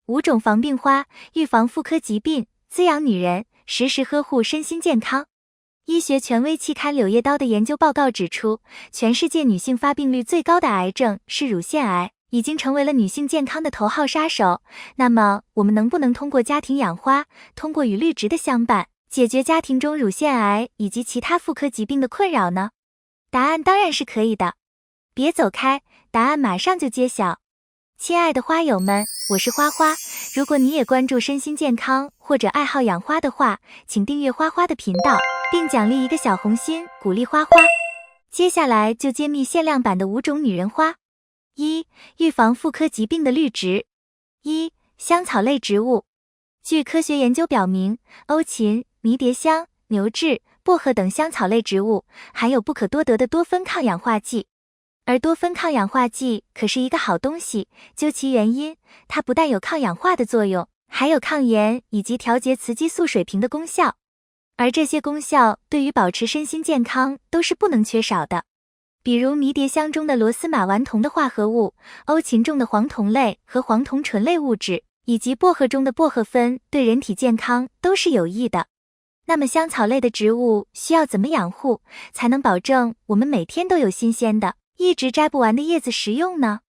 5种防病花，预防妇科疾病，滋养女人，时时呵护身心健康。医学权威期刊《柳叶刀》的研究报告指出，全世界女性发病率最高的癌症是乳腺癌，已经成为了女性健康的头号杀手。那么，我们能不能通过家庭养花，通过与绿植的相伴，解决家庭中乳腺癌以及其他妇科疾病的困扰呢？答案当然是可以的。别走开，答案马上就揭晓。亲爱的花友们，我是花花。如果你也关注身心健康或者爱好养花的话，请订阅花花的频道，并奖励一个小红心，鼓励花花。接下来就揭秘限量版的5种女人花。1、预防妇科疾病的绿植。1、香草类植物。据科学研究表明，欧芹、迷迭香、牛至、薄荷等香草类植物含有不可多得的多酚抗氧化剂。而多酚抗氧化剂可是一个好东西，究其原因，它不但有抗氧化的作用，还有抗炎以及调节雌激素水平的功效。而这些功效对于保持身心健康都是不能缺少的。比如迷迭香中的螺丝马烷酮的化合物，欧芹中的黄酮类和黄酮醇类物质，以及薄荷中的薄荷酚对人体健康都是有益的。那么香草类的植物需要怎么养护，才能保证我们每天都有新鲜的一直摘不完的叶子食用呢？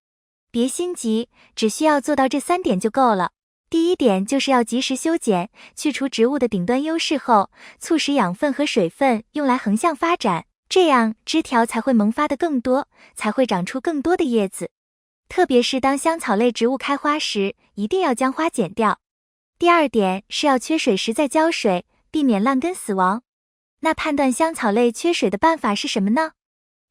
别心急，只需要做到这3点就够了。第1点就是要及时修剪，去除植物的顶端优势后，促使养分和水分用来横向发展，这样枝条才会萌发的更多，才会长出更多的叶子。特别是当香草类植物开花时，一定要将花剪掉。第2点是要缺水时再浇水，避免烂根死亡。那判断香草类缺水的办法是什么呢？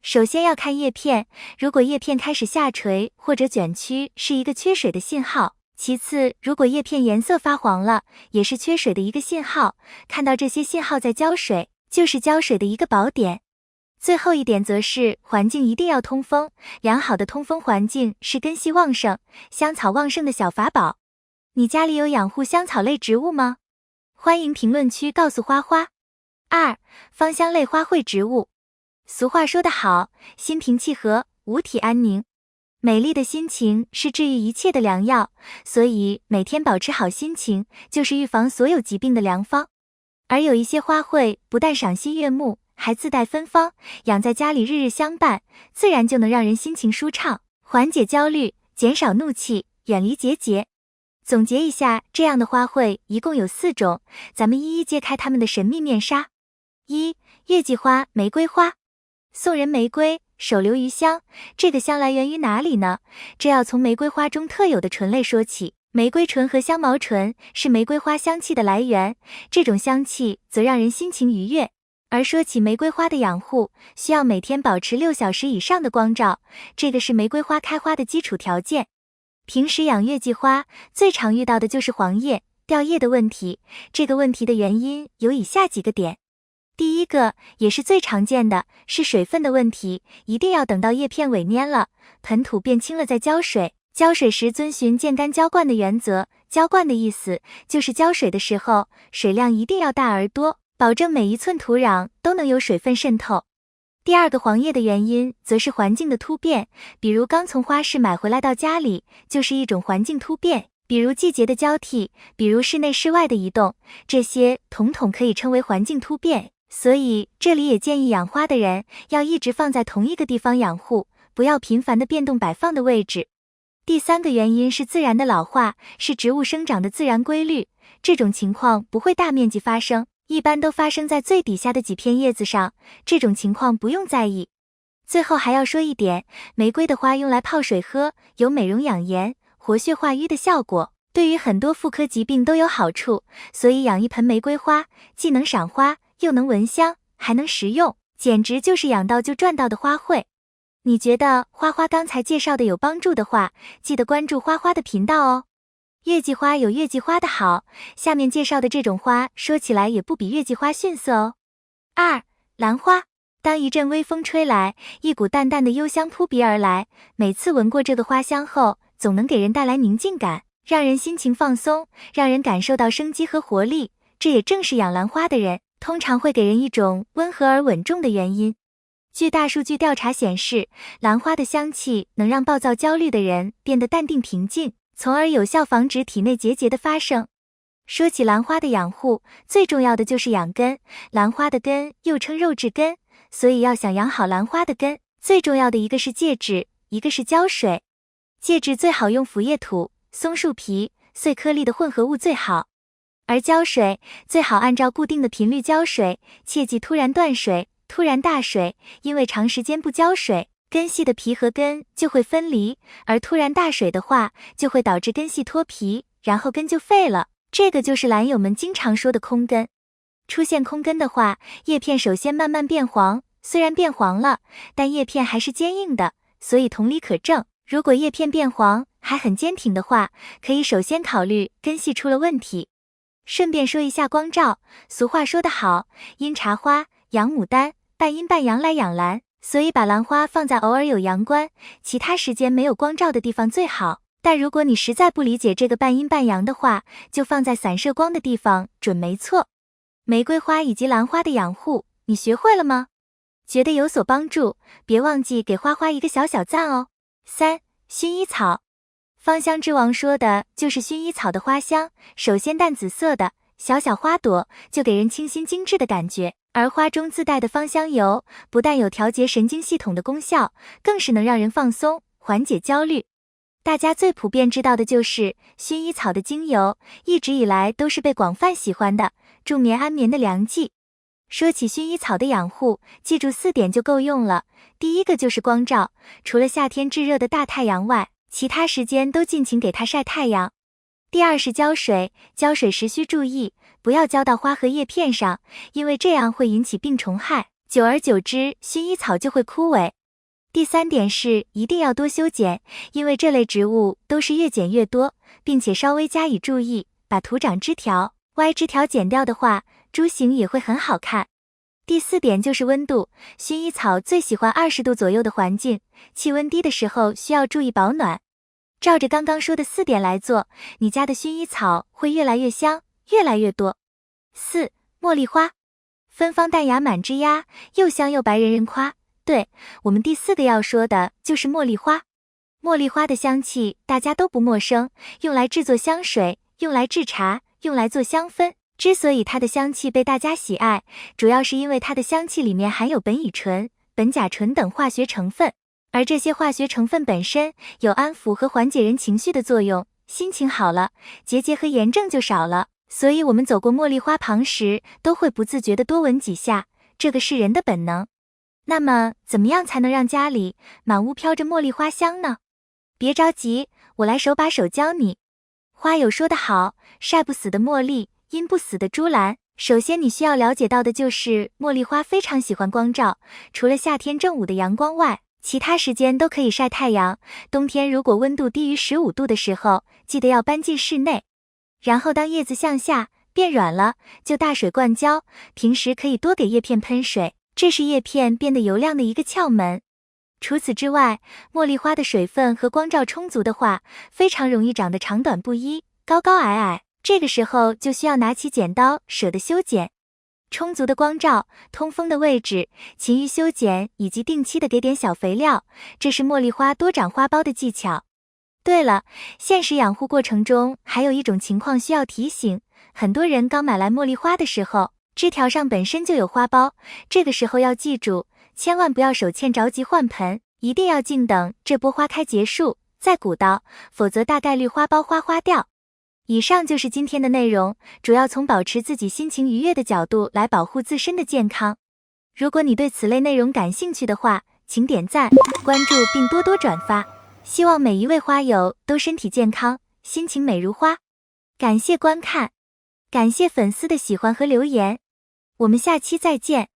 首先要看叶片，如果叶片开始下垂或者卷曲，是一个缺水的信号。其次，如果叶片颜色发黄了，也是缺水的一个信号。看到这些信号再浇水，就是浇水的一个宝典。最后一点则是环境一定要通风，良好的通风环境是根系旺盛、香草旺盛的小法宝。你家里有养护香草类植物吗？欢迎评论区告诉花花。2、芳香类花卉植物。俗话说得好，心平气和，五体安宁。美丽的心情是治愈一切的良药，所以每天保持好心情，就是预防所有疾病的良方。而有一些花卉不但赏心悦目，还自带芬芳，养在家里日日相伴，自然就能让人心情舒畅，缓解焦虑，减少怒气，远离结节。总结一下，这样的花卉一共有4种，咱们一一揭开它们的神秘面纱。1、月季花、玫瑰花。送人玫瑰，手留余香，这个香来源于哪里呢？这要从玫瑰花中特有的醇类说起。玫瑰醇和香茅醇是玫瑰花香气的来源，这种香气则让人心情愉悦。而说起玫瑰花的养护，需要每天保持6小时以上的光照，这个是玫瑰花开花的基础条件。平时养月季花，最常遇到的就是黄叶、掉叶的问题。这个问题的原因有以下几个点。第1个，也是最常见的，是水分的问题，一定要等到叶片萎蔫了，盆土变轻了再浇水。浇水时遵循见干浇灌的原则，浇灌的意思就是浇水的时候，水量一定要大而多，保证每一寸土壤都能有水分渗透。第2个黄叶的原因，则是环境的突变，比如刚从花市买回来到家里，就是一种环境突变。比如季节的交替，比如室内室外的移动，这些统统可以称为环境突变。所以这里也建议养花的人要一直放在同一个地方养护，不要频繁的变动摆放的位置。第3个原因是自然的老化，是植物生长的自然规律，这种情况不会大面积发生，一般都发生在最底下的几片叶子上，这种情况不用在意。最后还要说一点，玫瑰的花用来泡水喝，有美容养颜、活血化瘀的效果，对于很多妇科疾病都有好处，所以养一盆玫瑰花，既能赏花，又能闻香，还能食用，简直就是养到就赚到的花卉。你觉得花花刚才介绍的有帮助的话，记得关注花花的频道哦。月季花有月季花的好，下面介绍的这种花说起来也不比月季花逊色哦。2、兰花。当一阵微风吹来，一股淡淡的幽香扑鼻而来，每次闻过这个花香后，总能给人带来宁静感，让人心情放松，让人感受到生机和活力。这也正是养兰花的人通常会给人一种温和而稳重的原因。据大数据调查显示，兰花的香气能让暴躁焦虑的人变得淡定平静，从而有效防止体内结节的发生。说起兰花的养护，最重要的就是养根。兰花的根又称肉质根，所以要想养好兰花的根，最重要的一个是介质，一个是浇水。介质最好用腐叶土、松树皮、碎颗粒的混合物最好，而浇水最好按照固定的频率浇水，切忌突然断水、突然大水，因为长时间不浇水，根系的皮和根就会分离，而突然大水的话，就会导致根系脱皮，然后根就废了。这个就是兰友们经常说的空根。出现空根的话，叶片首先慢慢变黄，虽然变黄了，但叶片还是坚硬的，所以同理可证，如果叶片变黄还很坚挺的话，可以首先考虑根系出了问题。顺便说一下光照，俗话说得好，阴茶花、养牡丹，半阴半阳来养兰，所以把兰花放在偶尔有阳光，其他时间没有光照的地方最好。但如果你实在不理解这个半阴半阳的话，就放在散射光的地方准没错。玫瑰花以及兰花的养护，你学会了吗？觉得有所帮助，别忘记给花花一个小小赞哦。3. 薰衣草。芳香之王说的就是薰衣草的花香，首先淡紫色的小小花朵就给人清新精致的感觉，而花中自带的芳香油不但有调节神经系统的功效，更是能让人放松，缓解焦虑。大家最普遍知道的就是薰衣草的精油，一直以来都是被广泛喜欢的助眠安眠的良剂。说起薰衣草的养护，记住4点就够用了。第一个就是光照，除了夏天炙热的大太阳外，其他时间都尽情给它晒太阳。第二是浇水，浇水时需注意，不要浇到花和叶片上，因为这样会引起病虫害，久而久之，薰衣草就会枯萎。第3点是一定要多修剪，因为这类植物都是越剪越多，并且稍微加以注意，把徒长枝条、歪枝条剪掉的话，株形也会很好看。第4点就是温度，薰衣草最喜欢20度左右的环境，气温低的时候需要注意保暖。照着刚刚说的4点来做，你家的薰衣草会越来越香，越来越多。4. 茉莉花，芬芳淡雅满枝桠，又香又白人人夸。对，我们第4个要说的就是茉莉花。茉莉花的香气大家都不陌生，用来制作香水，用来制茶，用来做香氛。之所以它的香气被大家喜爱，主要是因为它的香气里面含有苯乙醇、苯甲醇等化学成分，而这些化学成分本身有安抚和缓解人情绪的作用，心情好了，结节和炎症就少了。所以我们走过茉莉花旁时，都会不自觉地多闻几下，这个是人的本能。那么怎么样才能让家里满屋飘着茉莉花香呢？别着急，我来手把手教你。花友说得好，晒不死的茉莉，阴不死的珠兰。首先你需要了解到的就是茉莉花非常喜欢光照，除了夏天正午的阳光外，其他时间都可以晒太阳。冬天如果温度低于15度的时候，记得要搬进室内。然后当叶子向下变软了，就大水灌浇，平时可以多给叶片喷水，这是叶片变得油亮的一个窍门。除此之外，茉莉花的水分和光照充足的话，非常容易长得长短不一，高高矮矮，这个时候就需要拿起剪刀舍得修剪。充足的光照、通风的位置、勤于修剪以及定期的给点小肥料，这是茉莉花多长花苞的技巧。对了，现实养护过程中还有一种情况需要提醒，很多人刚买来茉莉花的时候，枝条上本身就有花苞，这个时候要记住，千万不要手欠着急换盆，一定要静等这波花开结束再鼓捣，否则大概率花苞花掉。以上就是今天的内容，主要从保持自己心情愉悦的角度来保护自身的健康。如果你对此类内容感兴趣的话，请点赞、关注并多多转发。希望每一位花友都身体健康，心情美如花。感谢观看，感谢粉丝的喜欢和留言，我们下期再见。